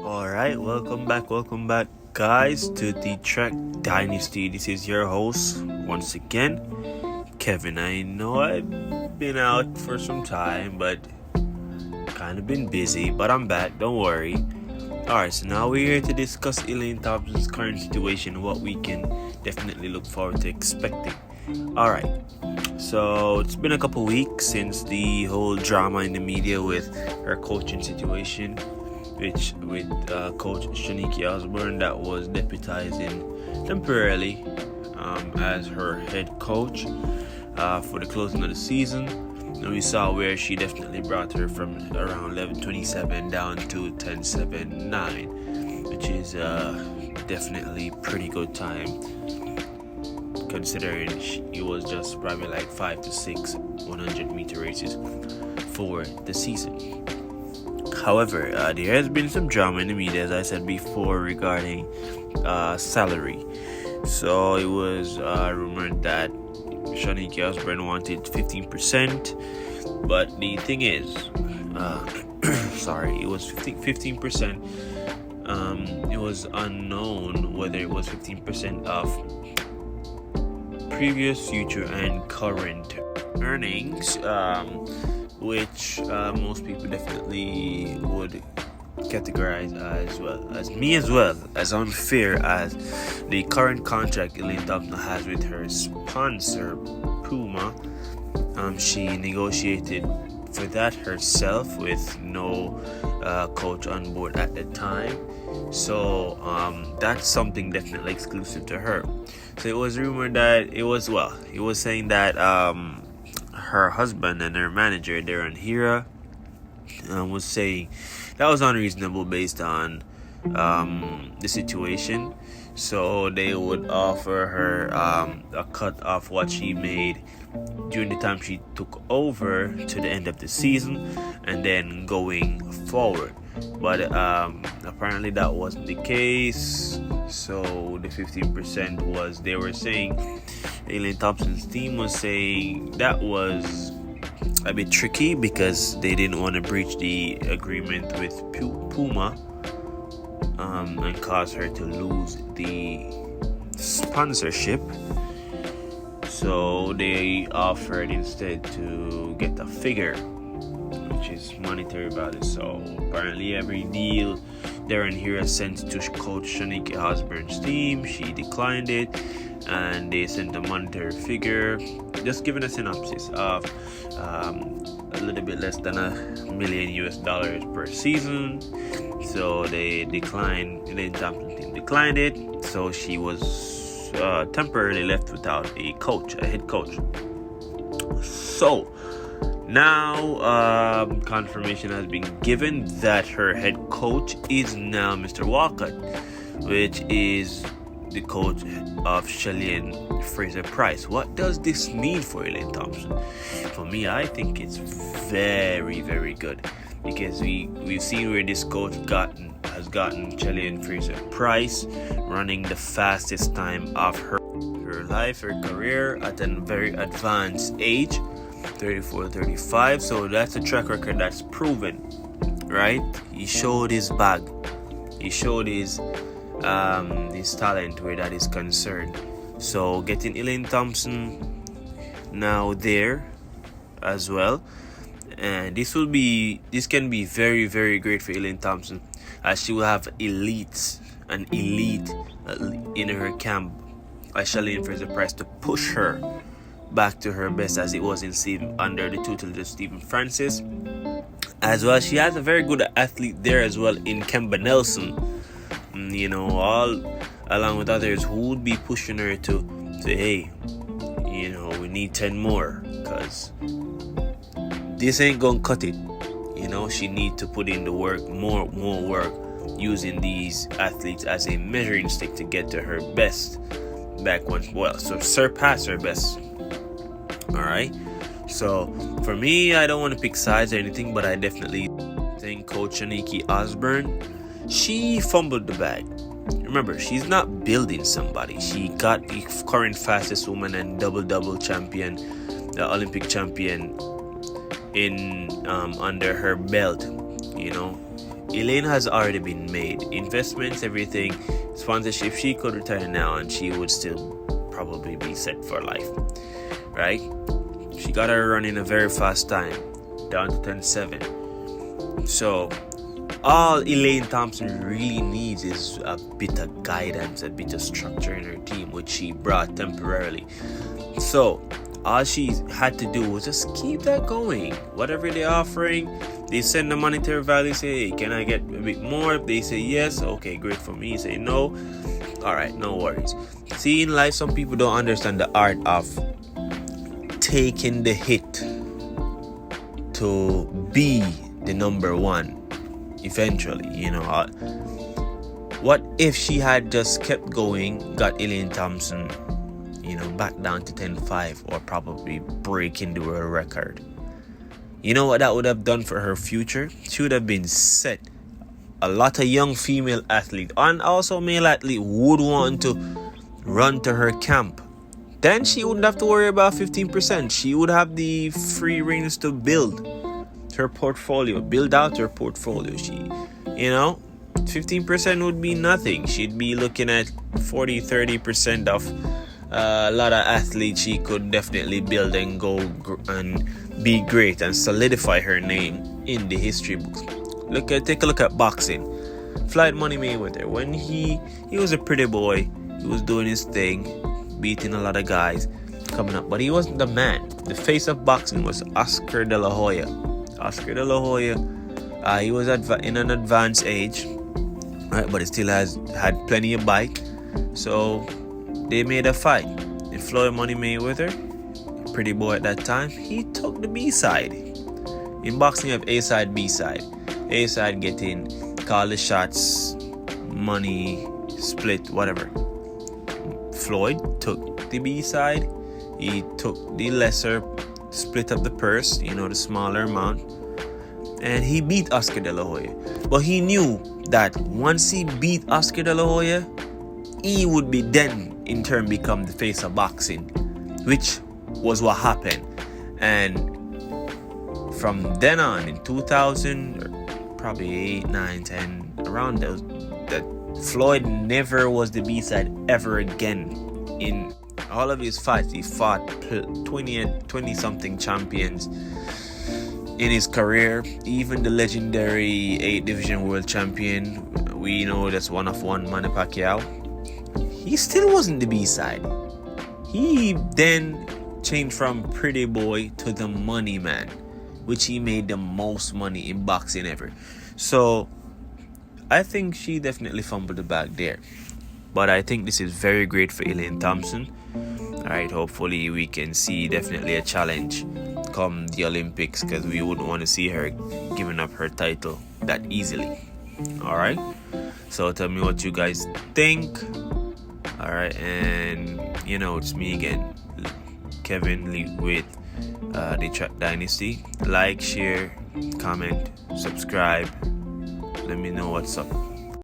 Alright, welcome back, guys, to the Trek Dynasty. This is your host, once again, Kevin. I know I've been out for some time, but kind of been busy, but I'm back, don't worry. Alright, so now we're here to discuss ELAINE Thompson's current situation, what we can definitely look forward to expecting. Alright, so it's been a couple weeks since the whole drama in the media with her coaching situation, which with coach Shaniki Osborne, that was deputizing temporarily as her head coach for the closing of the season. And we saw where she definitely brought her from around 11-27 down to 10-7-9, which is definitely pretty good time, considering it was just probably like 5 to 6 100-meter races for the season. However, there has been some drama in the media, as I said before, regarding salary. So it was rumored that Shaniki Osborne wanted 15%, but the thing is, it was 15%. It was unknown whether it was 15% of previous, future, and current earnings, which most people definitely would categorize as unfair, as the current contract ELAINE Thompson has with her sponsor Puma. She negotiated for that herself with no coach on board at the time, so that's something definitely exclusive to her. So it was rumored that it was saying that her husband and her manager, ELAINE THOMPSON-HERAH, was saying that was unreasonable based on the situation. So they would offer her a cut of what she made during the time she took over to the end of the season and then going forward. But apparently that wasn't the case. So the 15% was, they were saying, ELAINE Thompson's team was saying that was a bit tricky because they didn't want to breach the agreement with Puma and cause her to lose the sponsorship. So they offered instead to get a figure, which is monetary value. So apparently every deal ELAINE sent to coach Shaniki Osborne's team, she declined it, and they sent a monetary figure, just giving a synopsis of a little bit less than $1 million per season. So they declined, ELAINE Thompson team declined it, so she was temporarily left without a head coach. So now confirmation has been given that her head coach is now Mr. Walcott, which is the coach of SHELLY-Ann Frazer Pryce. What does this mean for ELAINE Thompson? For me, I think it's very, very good, because we've seen where this coach has gotten SHELLY-Ann Frazer Pryce running the fastest time of her life, her career, at a very advanced age, 34-35. So that's a track record that's proven, right? He showed his bag. He showed his talent where that is concerned. So getting ELAINE Thompson now there as well, and this can be very, very great for ELAINE Thompson, as she will have elite in her camp as SHELLY-Ann Frazer Pryce to push her back to her best as it was under the tutelage of Stephen Francis. As well, she has a very good athlete there as well in Kemba Nelson, all along with others who would be pushing her to say, hey, we need 10 more, because this ain't gonna cut it. She need to put in the work, more work, using these athletes as a measuring stick to get to her best so surpass her best. Alright, so for me, I don't want to pick sides or anything, but I definitely think Coach Shaniki Osborne, she fumbled the bag. Remember, she's not building somebody. She got the current fastest woman and double champion, the Olympic champion, in under her belt. Elaine has already been made. Investments, everything, sponsorship. She could retire now and she would still probably be set for life, right? She got her run in a very fast time, down to 10-7. So all Elaine Thompson really needs is a bit of guidance, a bit of structure in her team, which she brought temporarily. So all she had to do was just keep that going. Whatever they're offering, they send the monetary value, say, hey, can I get a bit more? If they say yes, okay, great for me. Say no, all right, no worries. See, in life, some people don't understand the art of taking the hit to be the number one eventually. What if she had just kept going, got Elaine Thompson back down to 10-5, or probably break into her record? You know what that would have done for her future? She would have been set. A lot of young female athletes and also male athlete would want to run to her camp. Then she wouldn't have to worry about 15%. She would have the free reins to build her portfolio, build out her portfolio. 15% would be nothing. She'd be looking at 40-30% of a lot of athletes she could definitely build and go and be great and solidify her name in the history books. Take a look at boxing. Floyd Money Mayweather, when he was a pretty boy, he was doing his thing, beating a lot of guys, coming up, but he wasn't the man. The face of boxing was Oscar De La Hoya. He was in an advanced age, right? But he still had plenty of bite. So they made a fight. And Floyd Money Mayweather, pretty boy at that time, he took the B side. In boxing, you have A side, B side. A side getting call the shots, money, split, whatever. Floyd took the B side. He took the lesser, split up the purse, the smaller amount, and he beat Oscar De La Hoya. But he knew that once he beat Oscar De La Hoya, he would be then in turn become the face of boxing, which was what happened. And from then on, in 2000, probably 8, 9, 10, around those, that Floyd never was the B-side ever again. In all of his fights, he fought 20-something champions in his career. Even the legendary 8 division world champion, we know that's one of one, Manny Pacquiao, he still wasn't the B-side. He then changed from pretty boy to the money man, which he made the most money in boxing ever. So I think she definitely fumbled the bag there. But I think this is very great for Elaine Thompson. Alright, hopefully we can see definitely a challenge come the Olympics, because we wouldn't want to see her giving up her title that easily. Alright, so tell me what you guys think. Alright, and it's me again, Kevin Lee with the Track Dynasty. Like, share, comment, subscribe. Let me know what's up.